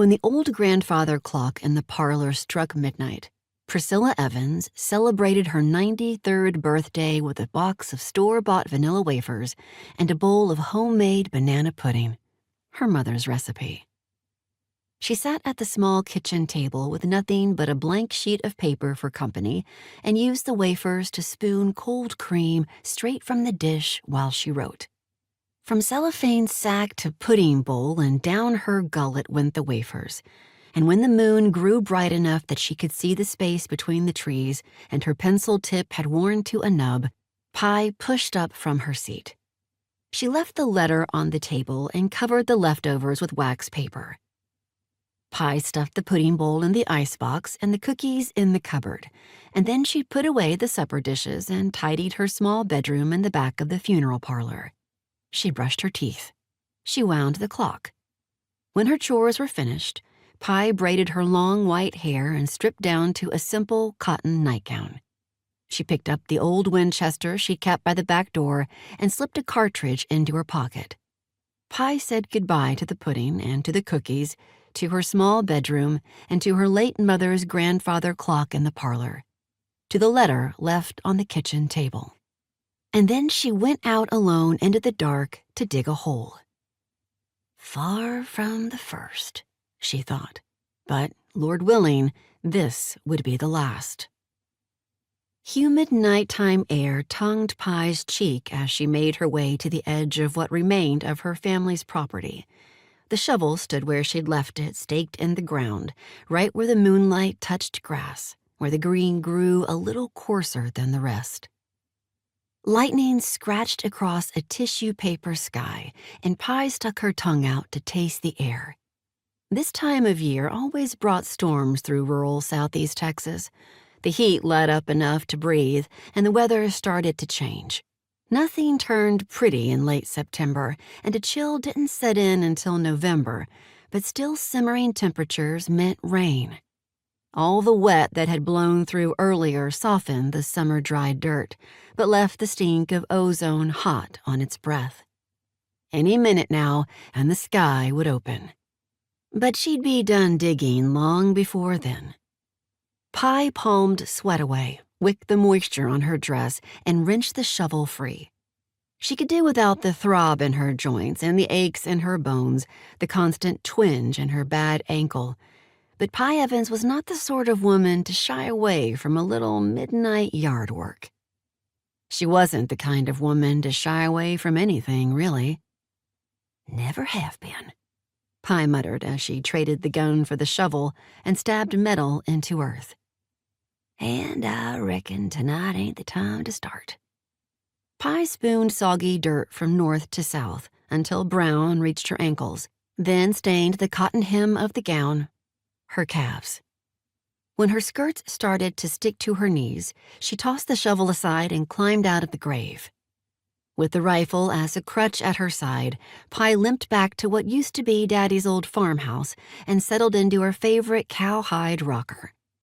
When the old grandfather clock in the parlor struck midnight, Priscilla Evans celebrated her 93rd birthday with a box of store-bought vanilla wafers and a bowl of homemade banana pudding, her mother's recipe. She sat at the small kitchen table with nothing but a blank sheet of paper for company and used the wafers to spoon cold cream straight from the dish while she wrote. From cellophane sack to pudding bowl and down her gullet went the wafers, and when the moon grew bright enough that she could see the space between the trees and her pencil tip had worn to a nub, Pie pushed up from her seat. She left the letter on the table and covered the leftovers with wax paper. Pie stuffed the pudding bowl in the icebox and the cookies in the cupboard, and then she put away the supper dishes and tidied her small bedroom in the back of the funeral parlor. She brushed her teeth. She wound the clock. When her chores were finished, Pie braided her long white hair and stripped down to a simple cotton nightgown. She picked up the old Winchester she kept by the back door and slipped a cartridge into her pocket. Pie said goodbye to the pudding and to the cookies, to her small bedroom, and to her late mother's grandfather clock in the parlor, to the letter left on the kitchen table. And then she went out alone into the dark to dig a hole. Far from the first, she thought, but, Lord willing, this would be the last. Humid nighttime air tongued Pie's cheek as she made her way to the edge of what remained of her family's property. The shovel stood where she'd left it, staked in the ground, right where the moonlight touched grass, where the green grew a little coarser than the rest. Lightning scratched across a tissue paper sky, and Pie stuck her tongue out to taste the air. This time of year always brought storms through rural southeast Texas. The heat let up enough to breathe, and the weather started to change. Nothing turned pretty in late September, and a chill didn't set in until November, but still simmering temperatures meant rain. All the wet that had blown through earlier softened the summer-dried dirt, but left the stink of ozone hot on its breath. Any minute now, and the sky would open. But she'd be done digging long before then. Pie palmed sweat away, wicked the moisture on her dress, and wrenched the shovel free. She could do without the throb in her joints and the aches in her bones, the constant twinge in her bad ankle. But Pie Evans was not the sort of woman to shy away from a little midnight yard work. She wasn't the kind of woman to shy away from anything, really. Never have been, Pie muttered as she traded the gun for the shovel and stabbed metal into earth. And I reckon tonight ain't the time to start. Pie spooned soggy dirt from north to south until brown reached her ankles, then stained the cotton hem of the gown, her calves. When her skirts started to stick to her knees, she tossed the shovel aside and climbed out of the grave. With the rifle as a crutch at her side, Pie limped back to what used to be Daddy's old farmhouse and settled into her favorite cowhide rocker.